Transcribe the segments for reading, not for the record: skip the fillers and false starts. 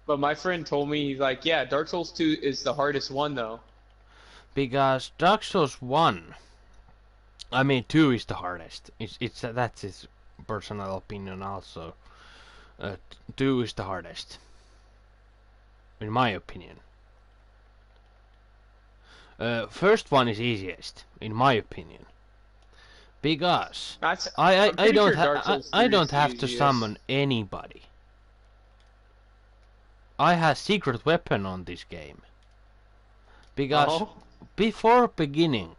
but my friend told me he's like, yeah, Dark Souls 2 is the hardest one though. Because Dark Souls 1, I mean 2 is the hardest. It's that's his personal opinion also. 2 is the hardest, in my opinion. First one is easiest, in my opinion, because That's, I I'm I pretty don't sure Dark Souls I 3 don't is the have to easiest. summon anybody. I have secret weapon on this game because Oh, before beginning,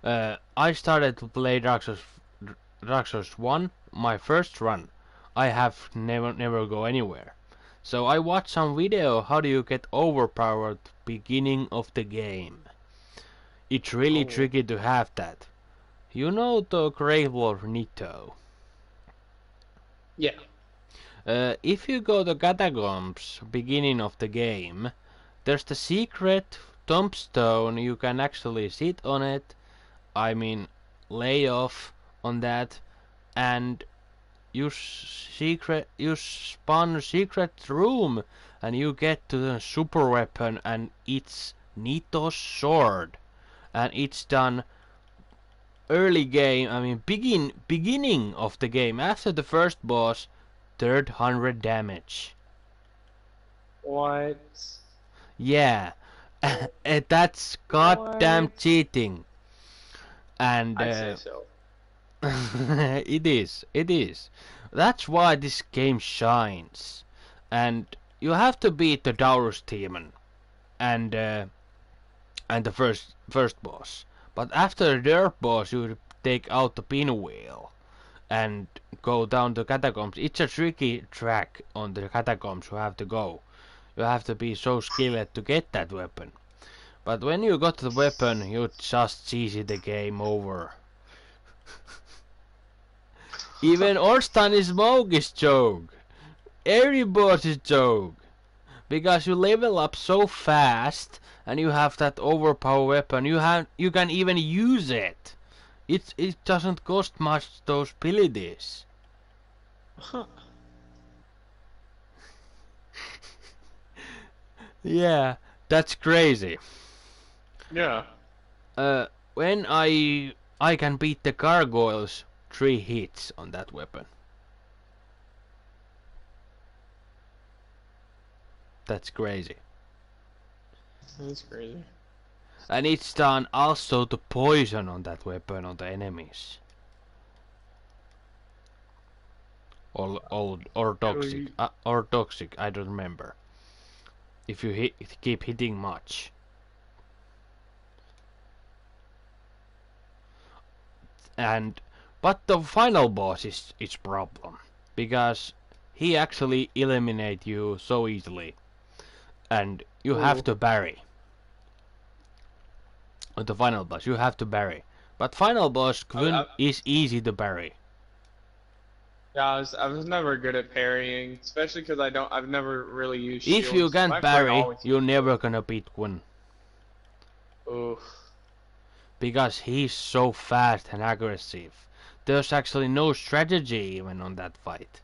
I started to play Dark Souls 1, my first run. I have never go anywhere. So I watched some video how do you get overpowered beginning of the game. It's really oh, tricky to have that. You know the Grave Lord Nito. yeah. If you go to Catacombs beginning of the game, there's the secret tombstone. You can actually sit on it. I mean, lay off on that, and you spawn a secret room, and you get to the super weapon, and it's Nito's sword, and it's done early game. I mean, beginning of the game after the first boss, 300 damage. What? Yeah, and that's goddamn What? cheating, and I'd say so. it is. That's why this game shines. And you have to beat the Daurus demon and the first boss. But after their boss, you take out the pinwheel and go down the catacombs. It's a tricky track on the catacombs you have to go. You have to be so skilled to get that weapon. But when you got the weapon, you just see the game over. Even Ornstein is Smoke is joke. Every boss is joke. Because you level up so fast and you have that overpower weapon, you can even use it. It doesn't cost much those abilities. Huh. Yeah, that's crazy. Yeah. When I can beat the gargoyles 3 hits on that weapon. That's crazy. That's crazy. And it's done also the poison on that weapon on the enemies. Or toxic. Or toxic, I don't remember. If you keep hitting much. And but the final boss is problem. Because he actually eliminate you so easily. And you have Ooh. to parry. On the final boss, you have to parry. But final boss Gwyn I, is easy to parry. yeah, I was never good at parrying, especially because I've never really used If you shields. can My friend parry, always you're used never shields. gonna beat Gwyn. Ooh. Because he's so fast and aggressive. There's actually no strategy even on that fight.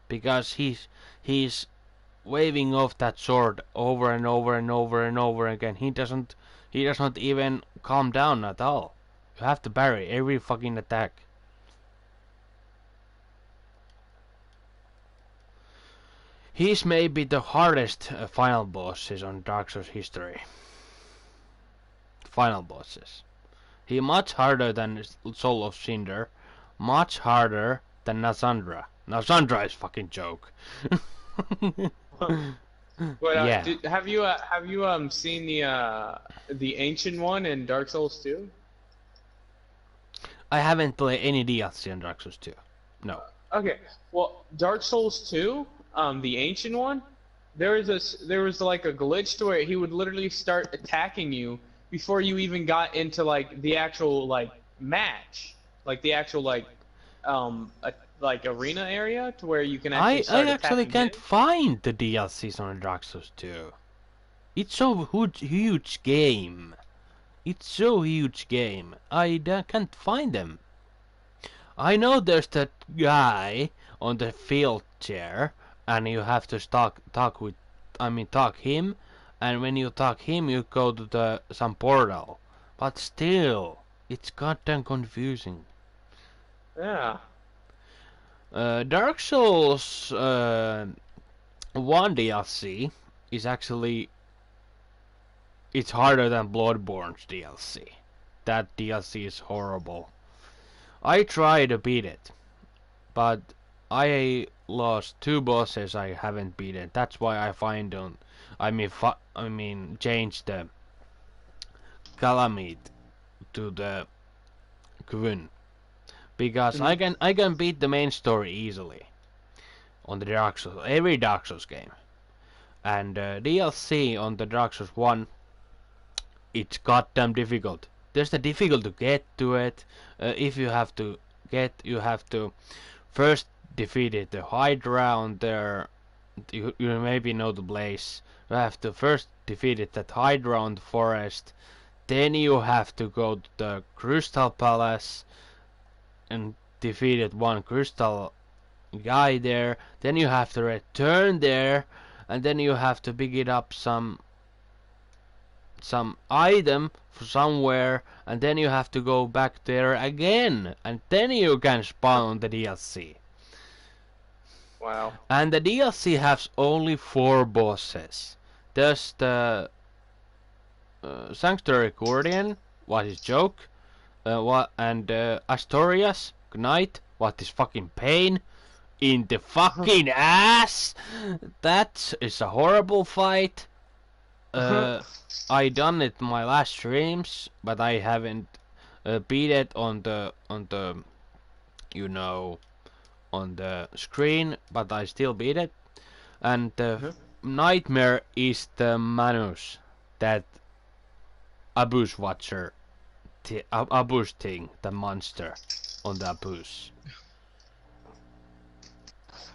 Because he's waving off that sword over and over and over and over again. He doesn't even calm down at all. You have to parry every fucking attack. He's maybe the hardest final bosses on Dark Souls history. Final bosses. He much harder than Soul of Cinder, much harder than Nasandra. Nasandra is fucking joke. But Yeah, have you seen the ancient one in Dark Souls 2? I haven't played any DLC on Dark Souls 2. No. Okay. Well, Dark Souls 2, the ancient one, there was like a glitch to where he would literally start attacking you before you even got into like the actual like match, like the actual like arena area to where you can actually I start actually attacking can't him. find the DLCs on Dark Souls 2. It's so huge game. It's so huge game. I can't find them. I know there's that guy on the field chair, and you have to talk him, and when you talk him, you go to some portal. But still, it's goddamn confusing. Yeah. Dark Souls 1 DLC is actually it's harder than Bloodborne's DLC. That DLC is horrible. I tried to beat it, but I lost 2 bosses I haven't beaten. That's why changed the Calamite to the Gwyn. Because I can beat the main story easily on the every Dark Souls game. And DLC on the Dark Souls 1, it's goddamn difficult. There's the difficult to get to it. If you have to first defeat the Hydra on there. You maybe know the place. You have to first defeat that Hydra on the forest. Then you have to go to the Crystal Palace and defeat one crystal guy there. Then you have to return there, and then you have to pick it up some item from somewhere, and then you have to go back there again, and then you can spawn the DLC. Wow. And the DLC has only 4 bosses. There's the Sanctuary Guardian, what is joke, Astorius Knight, what is fucking pain in the fucking ass. That is a horrible fight. I done it in my last streams, but I haven't beat it on the on the screen, but I still beat it. And the nightmare is the Manus, that Abyss Watcher, Abyss thing, the monster on the Abyss.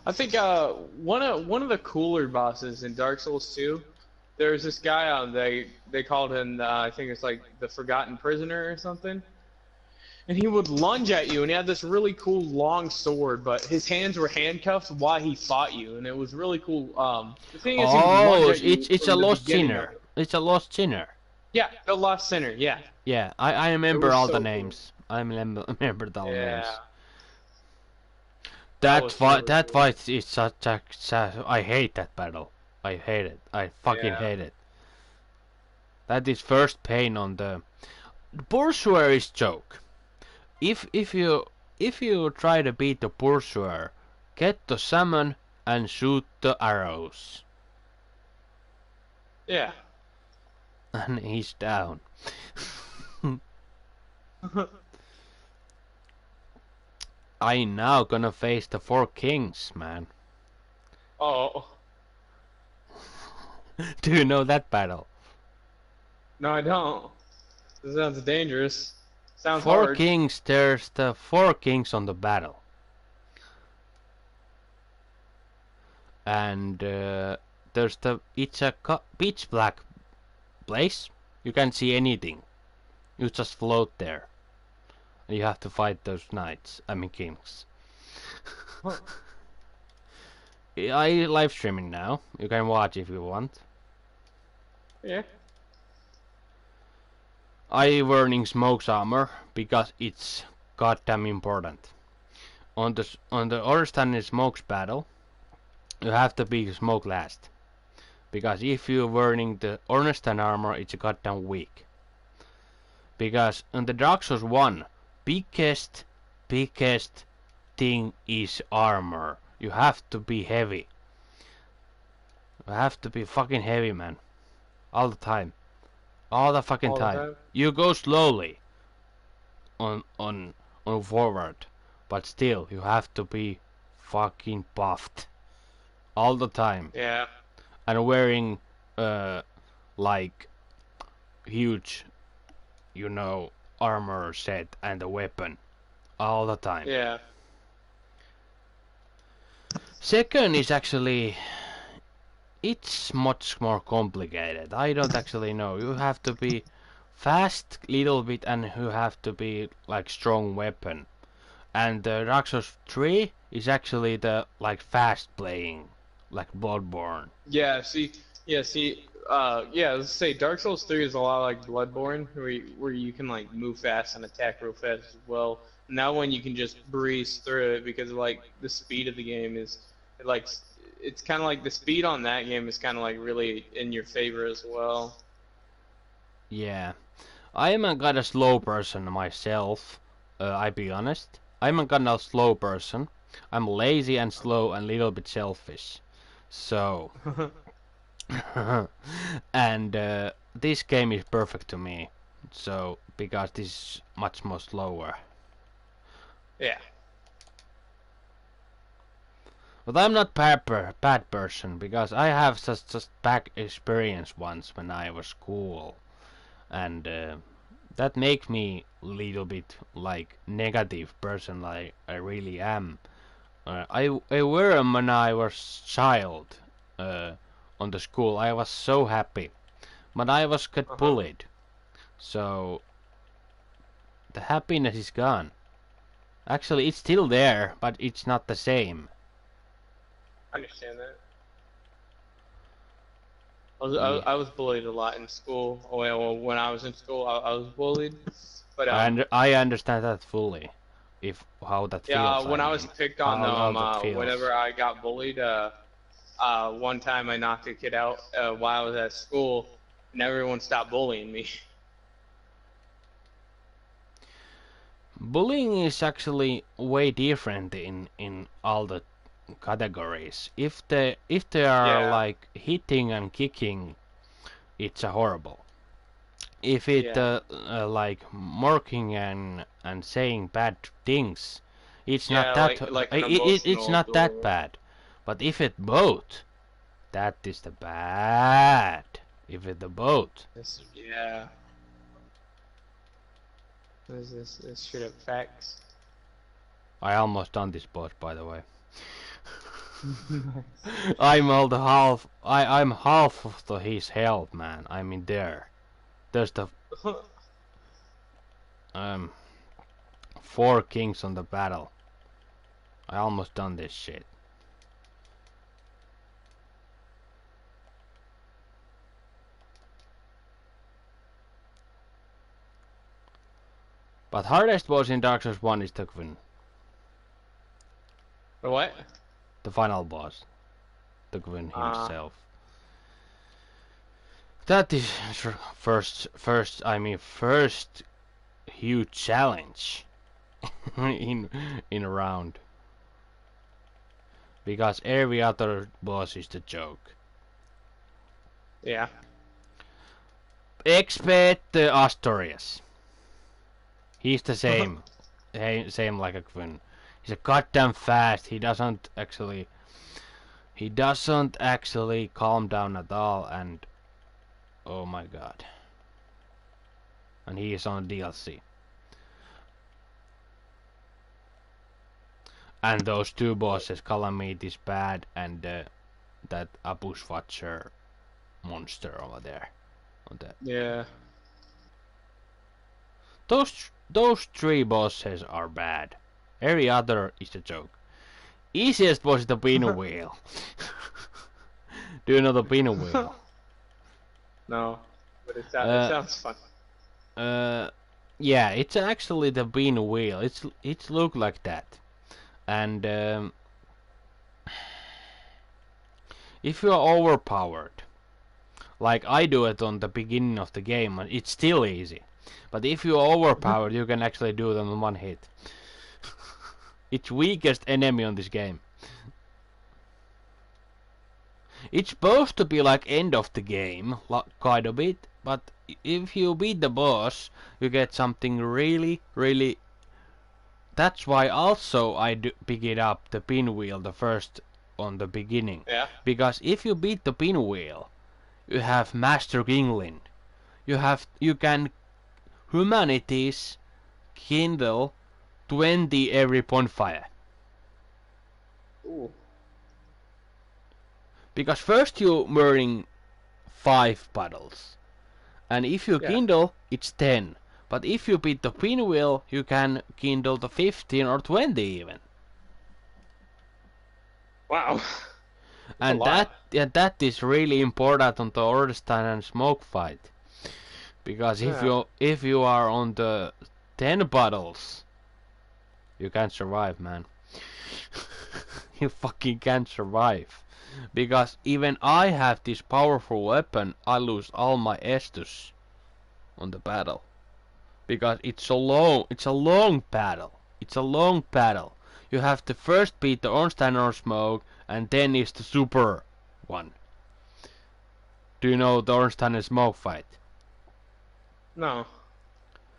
I think one of the cooler bosses in Dark Souls 2, there's this guy they called him I think it's like the Forgotten Prisoner or something. And he would lunge at you, and he had this really cool long sword, but his hands were handcuffed while he fought you, and it was really cool. The thing is, he would lunge at you it's a lost sinner. It's a lost sinner. Yeah, the Lost Sinner. Yeah. Yeah, I remember all so the cool. names. I remember the names. That That fight is such a I hate that battle. I hate it. I fucking hate it. That is first pain on the Pursuer is joke. If you try to beat the Pursuer, get the salmon and shoot the arrows. Yeah. And he's down. I now gonna face the 4 kings, man. Oh. Do you know that battle? No, I don't. This sounds dangerous. Sounds 4 hard. kings. There's the 4 kings on the battle, and there's it's a pitch black place. You can't see anything. You just float there. And you have to fight those kings. I live streaming now. You can watch if you want. Yeah. I wearing Smoke's armor because it's goddamn important. On the Ornstein and Smoke's battle, you have to be Smoke last. Because if you're wearing the Ornstein armor, it's goddamn weak. Because on the Dark Souls 1, biggest thing is armor. You have to be heavy. You have to be fucking heavy, man. All the time. All the fucking time. You go slowly on forward, but still you have to be fucking buffed all the time. Yeah. And wearing like huge, armor set and a weapon all the time. Yeah. Second is actually, it's much more complicated. I don't actually know. You have to be fast little bit, and you have to be like strong weapon. And Dark Souls 3 is actually the like fast playing, like Bloodborne. Yeah, let's say Dark Souls 3 is a lot like Bloodborne, where you can like move fast and attack real fast as well. And that one you can just breeze through it because like the speed of the game is like it's kind of like the speed on that game is kind of like really in your favor as well. Yeah, I am a kind of slow person myself. I be honest. I'm a kind of slow person. I'm lazy and slow and little bit selfish. So, and this game is perfect to me. So, because this is much more slower. Yeah. But I'm not bad person because I have just bad experience once when I was cool, and that makes me little bit like negative person like I really am. I were when I was child on the school. I was so happy, but I was get bullied, so the happiness is gone. Actually, it's still there, but it's not the same. I understand that. I was bullied a lot in school. Well, when I was in school, I was bullied. But I understand that fully. If how that yeah, feels. when I I was mean, picked on how that feels. whenever I got bullied, one time I knocked a kid out while I was at school, and everyone stopped bullying me. Bullying is actually way different in all the categories. If they are Yeah, like hitting and kicking, it's a horrible. If it yeah, like mocking and saying bad things, it's not yeah, that like an it's emotional not that bully. bad. But if it both, that is the bad. If it the both. Yeah. This straight up facts. I almost done this boss, by the way. I'm all the half. I'm half of his health, man. I'm in there. There's the 4 kings on the battle. I almost done this shit. But hardest boss in Dark Souls 1 is Tukvin. The what? The final boss. Tukvin himself. That is first huge challenge in a round. Because every other boss is the joke. Yeah. Expect the Astorius. He's the same. Same like a Quinn. He's a goddamn fast. He doesn't actually calm down at all, and oh my god. And he is on DLC. And those two bosses, Calamity is bad, and that Abush Watcher monster over there. Yeah. Those 3 bosses are bad. Every other is a joke. Easiest boss is the Pinwheel. Wheel. Do you know the Pinwheel? Wheel? No, but it sounds fun. Yeah, it's actually the Pinwheel. Wheel. It's look like that, and if you are overpowered, like I do it on the beginning of the game, it's still easy. But if you are overpowered, you can actually do them in one hit. It's weakest enemy on this game. It's supposed to be like end of the game, kind of bit, but if you beat the boss, you get something really, really. That's why also I pick it up the Pinwheel the first on the beginning. Yeah. Because if you beat the Pinwheel, you have Master Kinglin. You can humanities kindle 20 every bonfire. Ooh. Because first you burning 5 puddles, and if you kindle, it's 10. But if you beat the pinwheel, you can kindle the 15 or 20 even. Wow. That's a And lot. that is really important on the Ornstein and Smoke fight. Because Yeah. if you are on the 10 bottles, you can't survive, man. You fucking can't survive. Because even I have this powerful weapon, I lose all my Estus on the battle. Because it's a long battle. It's a long battle. You have to first beat the Ornstein or Smoke, and then is the super one. Do you know the Ornstein and Smoke fight? No.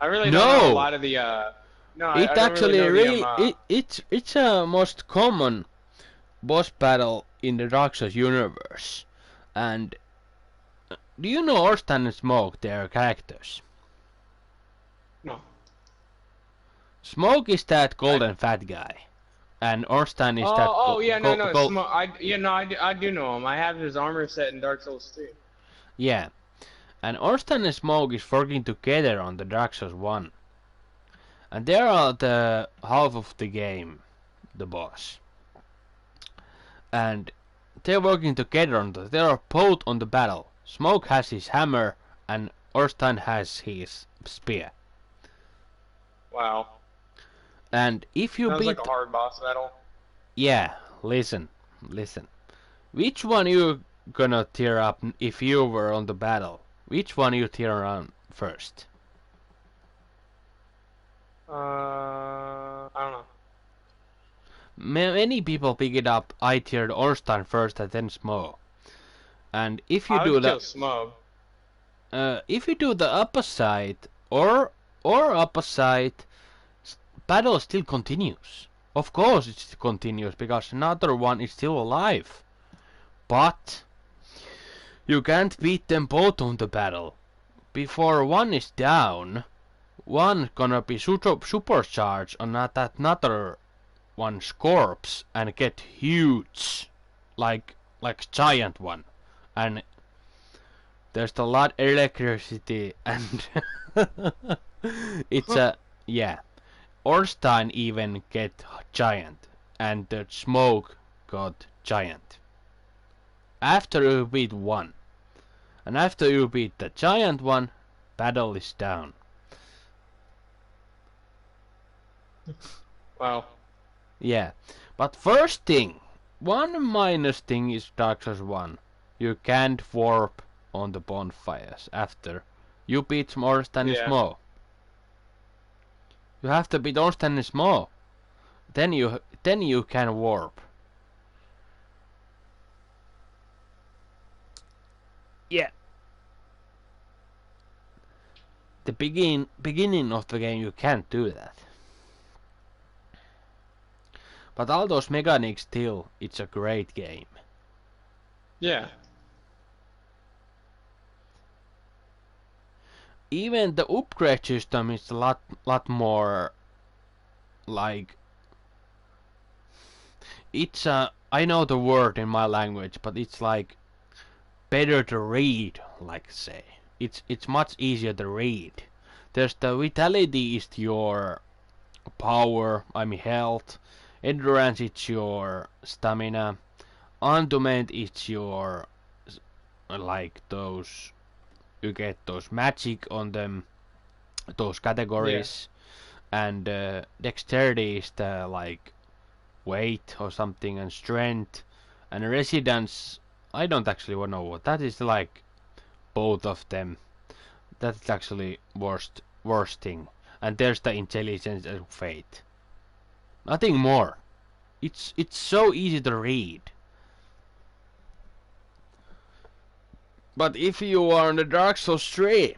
I really don't know a No! lot of the no, It I don't really actually know the really it's a most common boss battle in the Dark Souls universe. And do you know Ornstein and Smoke, their characters? no. Smoke is that I golden fat guy, and Ornstein is that oh yeah, no, Smoke. I do know him. I have his armor set in Dark Souls 3. yeah. And Ornstein and Smoke is working together on the Dark Souls 1. And they are the half of the game, the boss. And they're working together on they are both on the battle. Smoke has his hammer and Ornstein has his spear. Wow. And if you Sounds like beat a hard boss battle. yeah, listen. Which one you gonna tear up if you were on the battle? Which one you tear on first? I don't know. Many people pick it up. I tiered Ornstein first and then Smoke. And I would kill Smoke. if you do the opposite or opposite, battle still continues. Of course it continues because another one is still alive. But you can't beat them both on the battle. Before one is down, one gonna be supercharged on that another one's corpse and get huge, like giant one, and there's a lot electricity and it's a yeah. Ornstein even get giant, and the Smoke got giant. After you beat one, and after you beat the giant one, battle is down. Wow. Yeah, but first thing, one minus thing is Dark Souls 1. You can't warp on the bonfires after you beat Ornstein and Yeah. Smoke. You have to beat Ornstein and Smoke. Then you can warp. Yeah. The beginning of the game you can't do that. But all those mechanics still, it's a great game. Yeah. Even the upgrade system is a lot more like it's I know the word in my language, but it's like better to read, like say. It's much easier to read. There's the vitality is your power, I mean health. Endurance is your stamina. Entombment is your like those you get those magic on them, those categories, and dexterity is the like weight or something, and strength, and residence. I don't actually know what that is like. Both of them. That's actually worst thing. And there's the intelligence and fate. Nothing more. It's so easy to read. But if you are on the Dark Souls 3,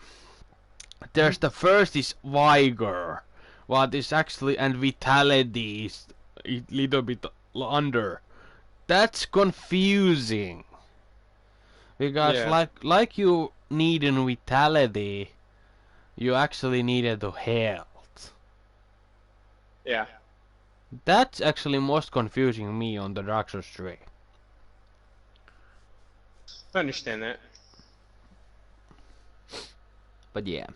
there's the first is Vigor. What is actually and Vitality is a little bit under. That's confusing. Because Yeah. like you need in Vitality, you actually needed the health. Yeah. That's actually most confusing me on the Dark Souls 3. I understand that. But yeah.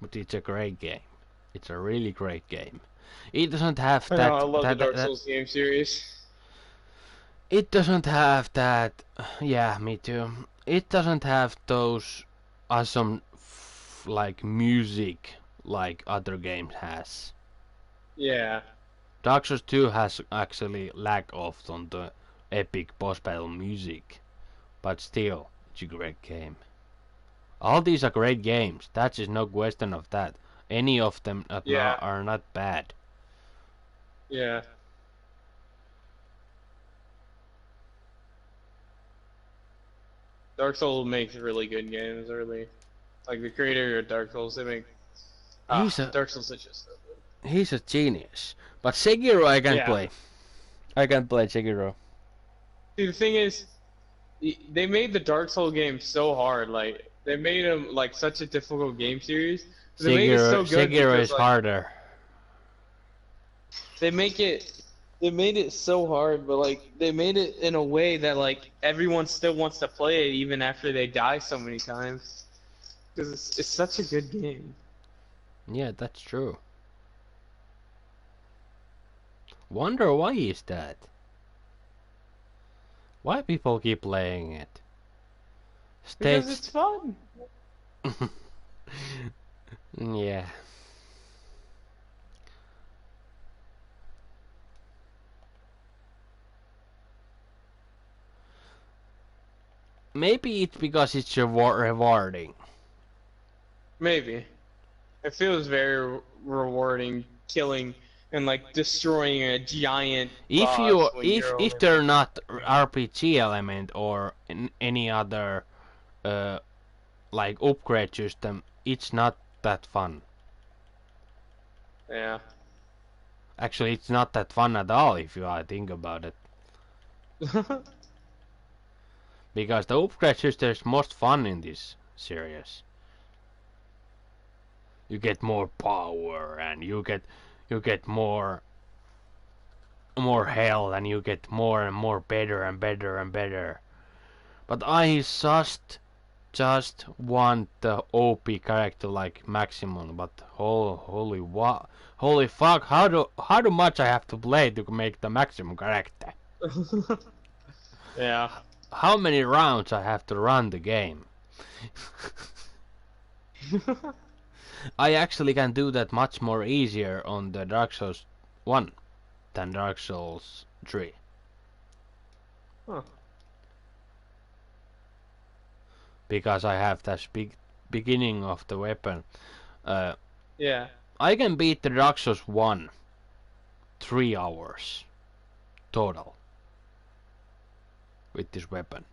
but it's a great game. It's a really great game. It doesn't have I know, I love the Dark that Souls game series. it doesn't have that. Yeah, me too. It doesn't have those awesome like music like other games has. Yeah. Dark Souls 2 has actually lack of on the epic boss battle music, but still, it's a great game. All these are great games. That is no question of that. Any of them Yeah. are not bad. Yeah. Dark Souls makes really good games, really. Like the creator of Dark Souls, they make Dark Souls is just so good. He's a genius. But Sekiro I can Yeah. play. I can play Sekiro. See, the thing is, they made the Dark Souls game so hard. Like they made them like such a difficult game series. They make it so good Sekiro because, is harder. They made it so hard, but like they made it in a way that like everyone still wants to play it even after they die so many times. Because it's such a good game. Yeah, that's true. Wonder why is that? Why people keep playing it? Because it's fun. Yeah. Maybe it's because it's rewarding. Maybe. It feels very rewarding killing and like destroying a giant boss If they're not RPG element or any other like upgrade system, it's not that fun. Yeah. Actually, it's not that fun at all if you think about it. Because the upgrade system is most fun in this series. You get more power and you get more health and you get more and more better and better and better. But I just want the OP character like maximum. But holy fuck! How much I have to play to make the maximum character? Yeah. How many rounds I have to run the game? I actually can do that much more easier on the Dark Souls 1 than Dark Souls 3. Huh. Because I have that beginning of the weapon. Yeah. I can beat the Dark Souls 1 3 hours total with this weapon.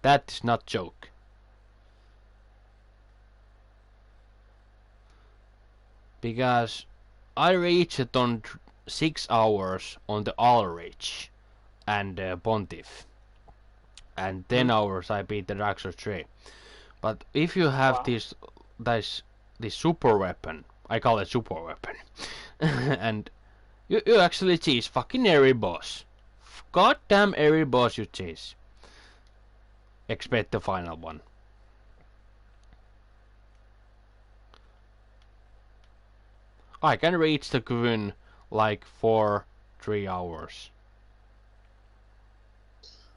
That is not joke. Because I reached it on 6 hours on the Ulrich and Pontiff. And 10 hours I beat the Dark Souls 3. But if you have this super weapon, I call it super weapon, and you actually cheese fucking every boss. Goddamn every boss you cheese. Expect the final one. I can reach the Gwyn like for 3 hours.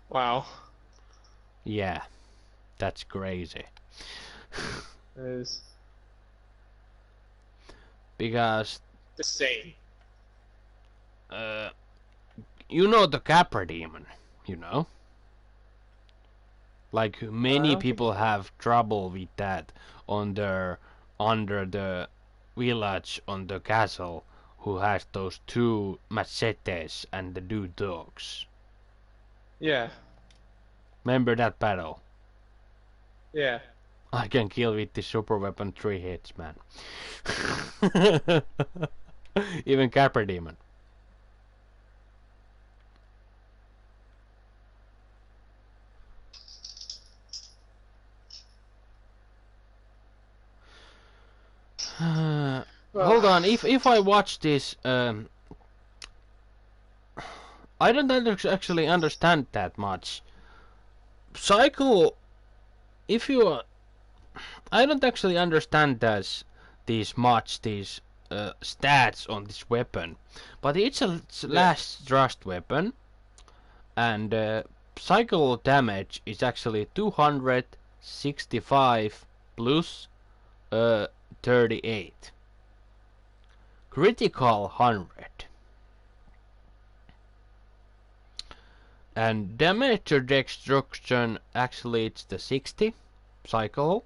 Wow. Yeah, that's crazy. It is Because insane. You know the Capra demon, you know? Like many people have trouble with that under the village on the castle who has those 2 machetes and the 2 dogs. Yeah. Remember that battle? Yeah. I can kill with the super weapon 3 hits, man. Even Capra demon. Hold on, if I watch this, I don't actually understand that much. Cycle, if you, I don't actually understand this these stats on this weapon, but it's a last thrust weapon, and psycho damage is actually 265 plus 38. Critical 100. And damage to destruction actually it's the 60 cycle.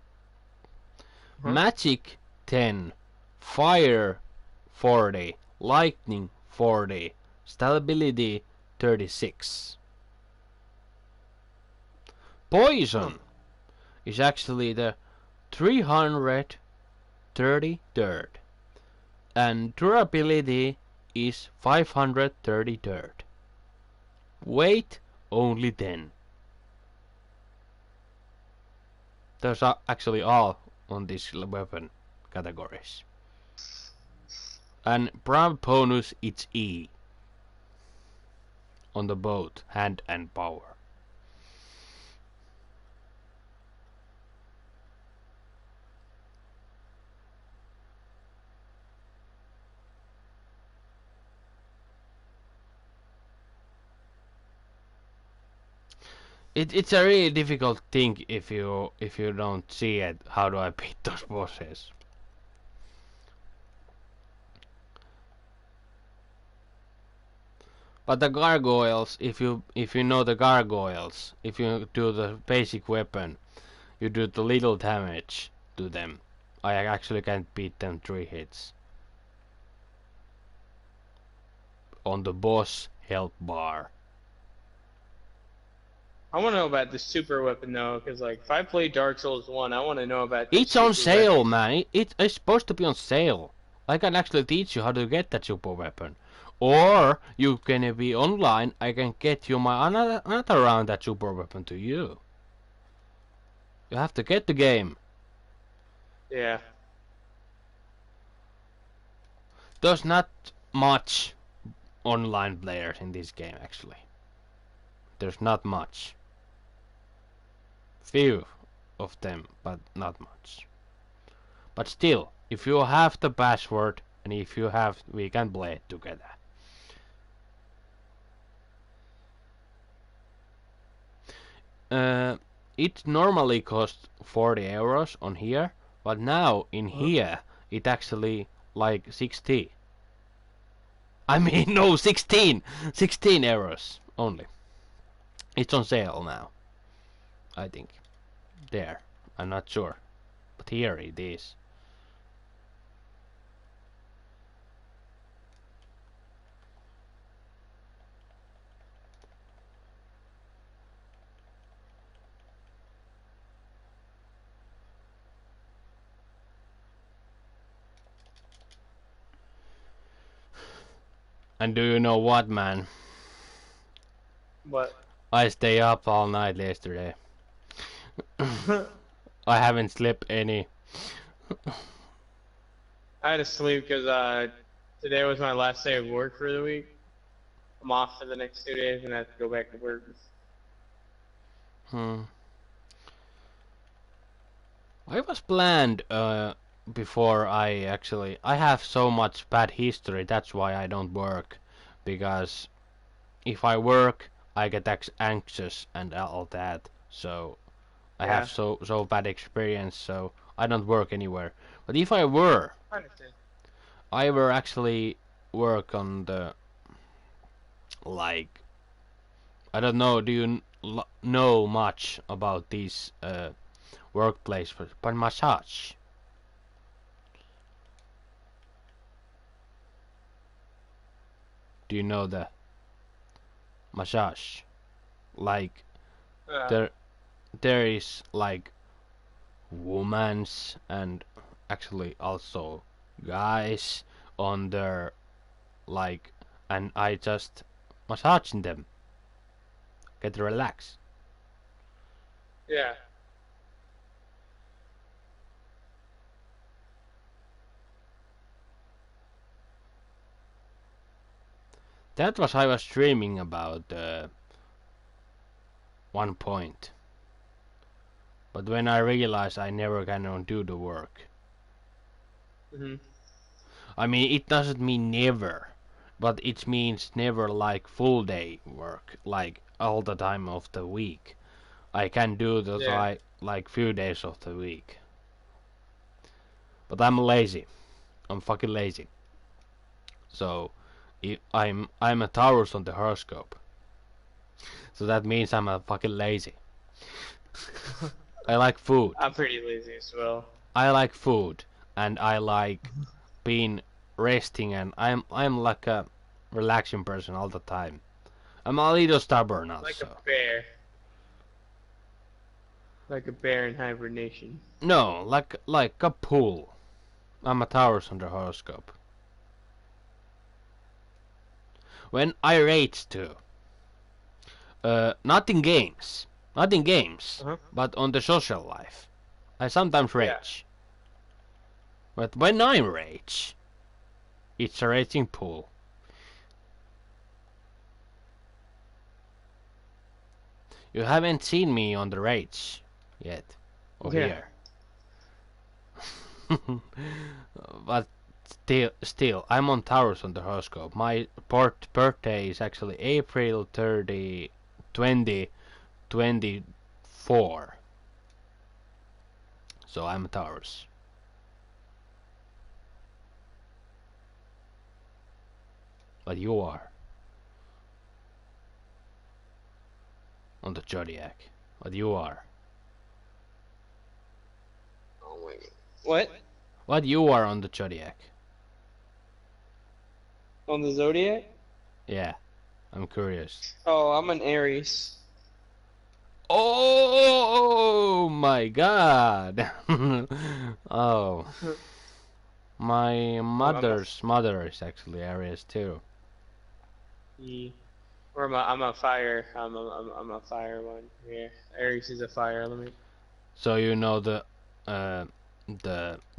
Magic 10, fire 40, lightning 40, stability 36. Poison is actually the 333rd, and durability is 533rd. Weight only 10. Those are actually all on these weapon categories. And prime bonus it's E on the both hand and power. It's a really difficult thing if you don't see it. How do I beat those bosses? But the gargoyles, if you know the gargoyles, if you do the basic weapon, you do the little damage to them. I actually can't beat them 3 hits. On the boss health bar. I want to know about the super weapon though, because like if I play Dark Souls 1, I want to know about. It's on sale, man. It's supposed to be on sale. I can actually teach you how to get that super weapon, or you can be online. I can get you my another round that super weapon to you. You have to get the game. Yeah. There's not much online players in this game actually. There's not much. Few of them, but not much. But still, if you have the password and if you have, we can play it together. It normally costs 40 euros on here, but now in here it actually like 60. I mean no, 16 euros only. It's on sale now, I think. There, I'm not sure, but here it is. And do you know what, man? What? I stay up all night yesterday. I haven't slept any. I had to sleep because today was my last day of work for the week. I'm off for the next 2 days and I have to go back to work. I was planned before I have so much bad history, that's why I don't work, because if I work I get anxious and all that, so I have so bad experience, so I don't work anywhere. But if I were, I were actually work on the, like, I don't know, do you know much about these workplace, but massage? Do you know the massage? Like there is like women's and actually also guys on their, like, and I just massaging them, get relaxed. Yeah. That was I was dreaming about one point. But when I realized I never can do the work. Hmm. I mean, it doesn't mean never, but it means never like full day work, like all the time of the week. I can do that Yeah. like few days of the week. But I'm lazy. I'm fucking lazy. So I'm a Taurus on the horoscope. So that means I'm a fucking lazy. I like food. I'm pretty lazy as well. I like food and I like being resting and I'm like a relaxing person all the time. I'm a little stubborn Like a also. bear. Like a bear in hibernation. No, like a pool. I'm a Taurus on the horoscope. When I rage too. Not in games. Not in games. Uh-huh. But on the social life. I sometimes Yeah. rage. But when I rage, it's a raging pool. You haven't seen me on the rage yet. Or Yeah. here. But still, I'm on Taurus on the horoscope. My birthday is actually April 30, 2024. So I'm a Taurus. But you are on the zodiac. But you are. Oh my god. What? What you are on the zodiac. On the zodiac? Yeah, I'm curious. Oh, I'm an Aries. Oh my god! Oh, my Oh, mother's mother is actually Aries too. yeah. Or I'm a fire. I'm a fire one. Yeah. Aries is a fire element. So you know the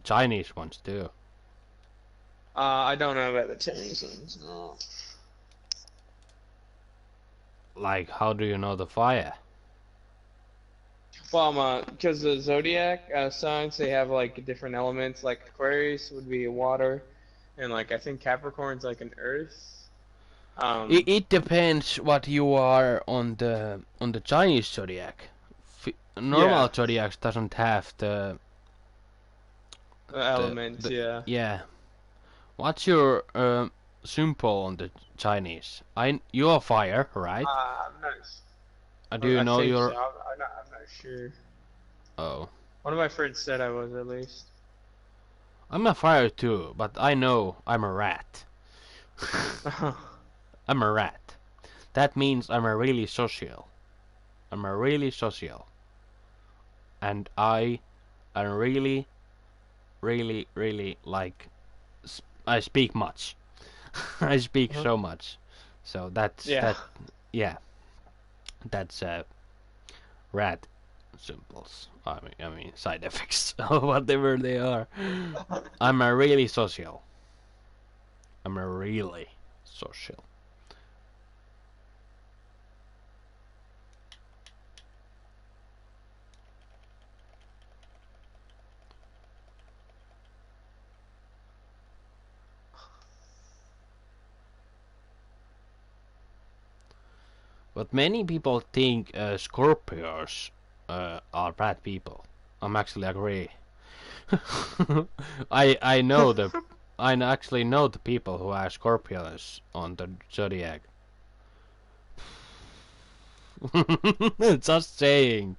Chinese ones too. I don't know about the Chinese ones. No. Like, how do you know the fire? Well, because the zodiac signs they have like different elements. Like Aquarius would be water, and like I think Capricorn's like an earth. It depends what you are on the Chinese zodiac. Yeah, Normal zodiacs doesn't have elements. the Yeah. yeah. What's your symbol on the Chinese? You're fire, right? I'm not. Do you I know think so. your? I'm not sure. Oh, One of my friends said I was at least. I'm a fire too, but I know I'm a rat. I'm a rat. That means I'm a really social. I'm a really social, and I am really, really, really like. I speak much. I speak Uh-huh. so much. So that's Yeah. that. Yeah, that's rat symbols. I mean side effects or whatever they are. I'm a really social. I'm a really social. But many people think Scorpios are bad people. I'm actually agree. I know actually know the people who are Scorpios on the zodiac. Just saying,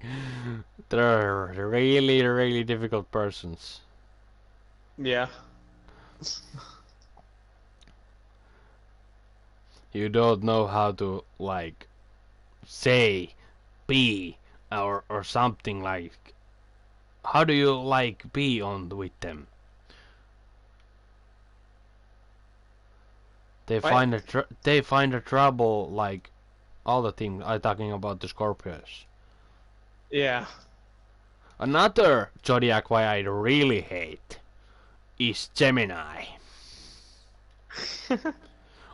they're really really difficult persons. Yeah. You don't know how to like say be or something like. How do you like be on with them? What? They find a trouble like all the things I'm talking about the Scorpios. Yeah. Another zodiac why I really hate is Gemini.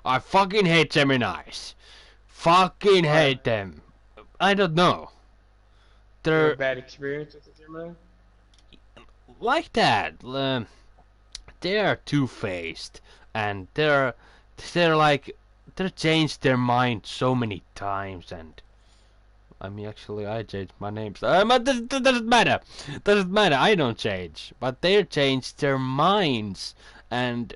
I fucking hate Geminis. Fucking Why? hate them. I don't know. You have a They're bad experience with the Gemini? like that. they're two-faced, and they changed their mind so many times, and I mean, actually, I changed my name. But that doesn't matter. Doesn't matter. I don't change, but they changed their minds, and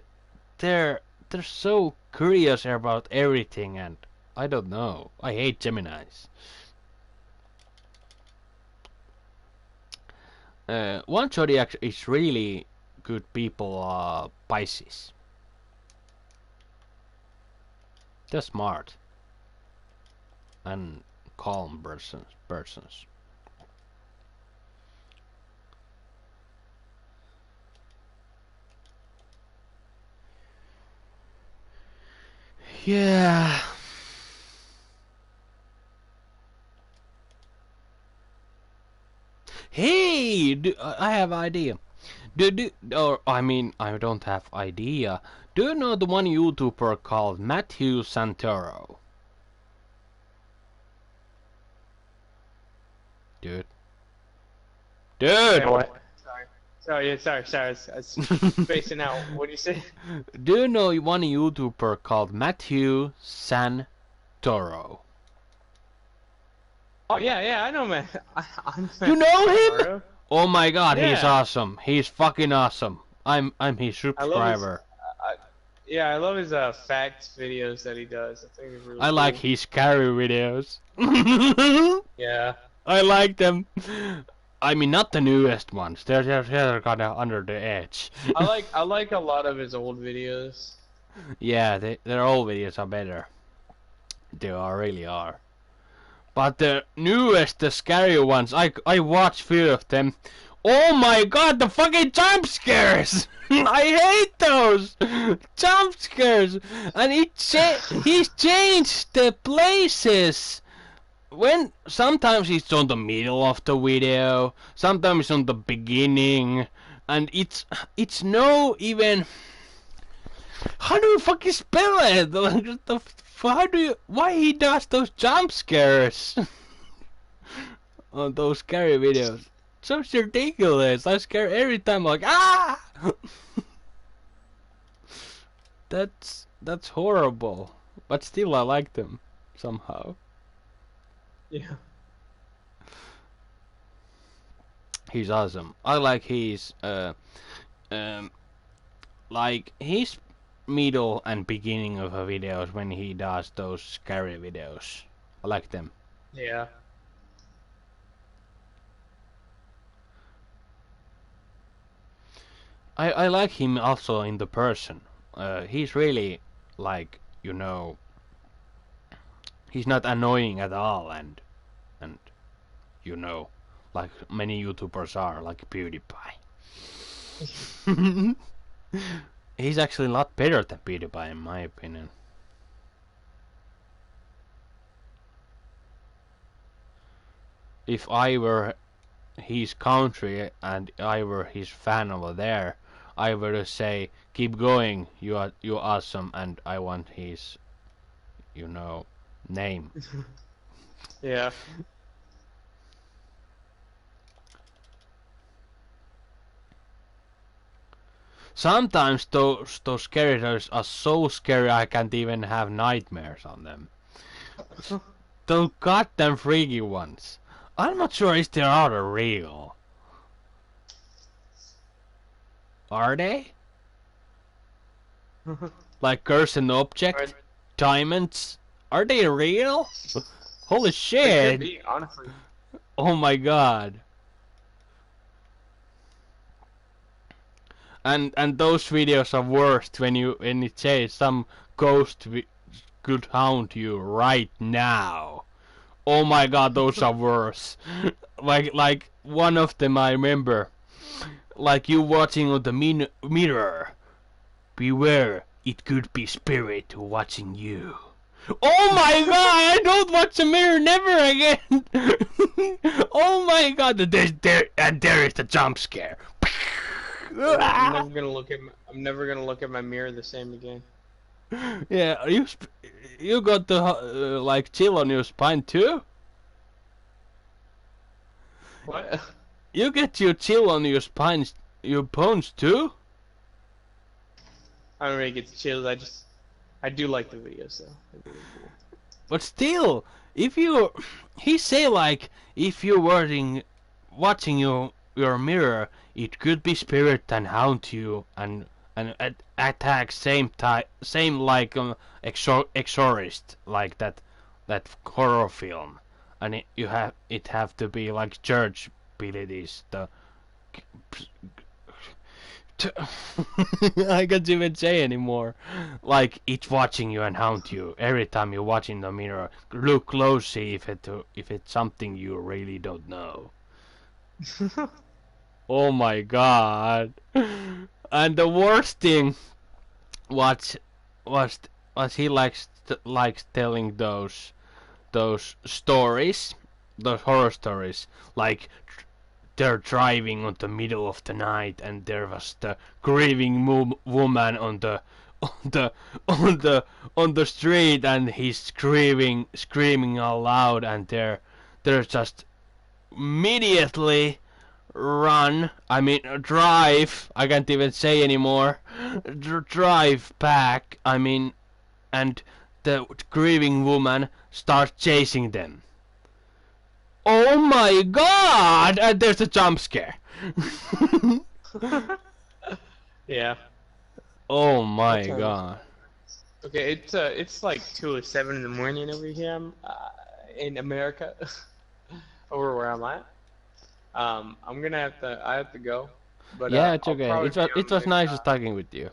they're so curious about everything, and I don't know. I hate Geminis. One zodiac is really good people are Pisces. They're smart and calm persons. Yeah. Hey, I have idea. Or I mean, I don't have idea. Do you know the one YouTuber called Matthew Santoro? Dude. Wait, what? Sorry. I was spacing out. What do you say? Do you know one YouTuber called Matthew Santoro? Oh yeah, I know, man. I'm You know him? Santoro. Oh my god, he's Yeah. awesome. He's fucking awesome. I'm his I love his, subscriber. I love his facts videos that he does. I think it's really I like cool. his scary videos. Yeah. I like them. I mean, not the newest ones. They're kind of under the edge. I like a lot of his old videos. Yeah, their old videos are better. They really are. But the newest, the scary ones, I watched few of them. Oh my god, the fucking jump scares! I hate those jump scares, and he's changed the places. When sometimes it's on the middle of the video, sometimes it's on the beginning, and it's no even. How do you fucking spell it? Why he does those jump scares on those scary videos? So ridiculous. I scare every time, like ah. That's horrible, but still I like them somehow. Yeah. He's awesome. I like his like his middle and beginning of her videos when he does those scary videos. I like them. Yeah. I like him also in the person. He's really like, you know, he's not annoying at all, and you know, like many YouTubers are, like PewDiePie. He's actually a lot better than PewDiePie in my opinion. If I were his country and I were his fan over there, I would say, keep going, you're awesome, and I want his, you know, name. Yeah. Sometimes those characters are so scary I can't even have nightmares on them. Those goddamn freaky ones. I'm not sure if they are real. Are they? Like Cursed Object? Diamonds? Are they real? Holy They shit! could be, honestly. Oh my god. And those videos are worst when it says some ghost could haunt you right now. Oh my god, those are worse. like one of them I remember. Like you watching on the mirror. Beware, it could be spirit watching you. Oh my god, I don't watch the mirror never again. Oh my god, there is the jump scare. I'm never gonna look at my mirror the same again. Yeah, you got the like chill on your spine too? What? You get your chill on your spine, your bones too? I don't really get the chills. I do like the videos though. They're really cool. But still, if you, he say like, if you're watching your mirror, it could be spirit and haunt you and attack same like Exorcist, like that horror film, and it have to be like church abilities. I can't even say anymore. Like it's watching you and haunt you every time you watch in the mirror. Look closely if it's something you really don't know. Oh my god! And the worst thing was was was he likes telling those stories, those horror stories, like they're driving on the middle of the night and there was the grieving woman on the on the on the street and he's screaming out loud and they're just immediately drive, I can't even say anymore, drive back, and the grieving woman starts chasing them. Oh my god! And there's a jump scare. Yeah. Oh my Okay. god. Okay, it's like 2:07 in the morning over here in America, over where I'm at. I'm gonna I have to go, but Yeah, it's I'll okay. probably be It on was next nice time. talking with you.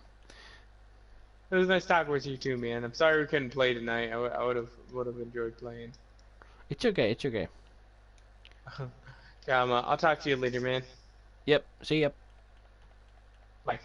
It was nice talking with you too, man. I'm sorry we couldn't play tonight. I would have enjoyed playing. It's okay, it's okay. Yeah, I'll talk to you later, man. Yep, see ya. Bye.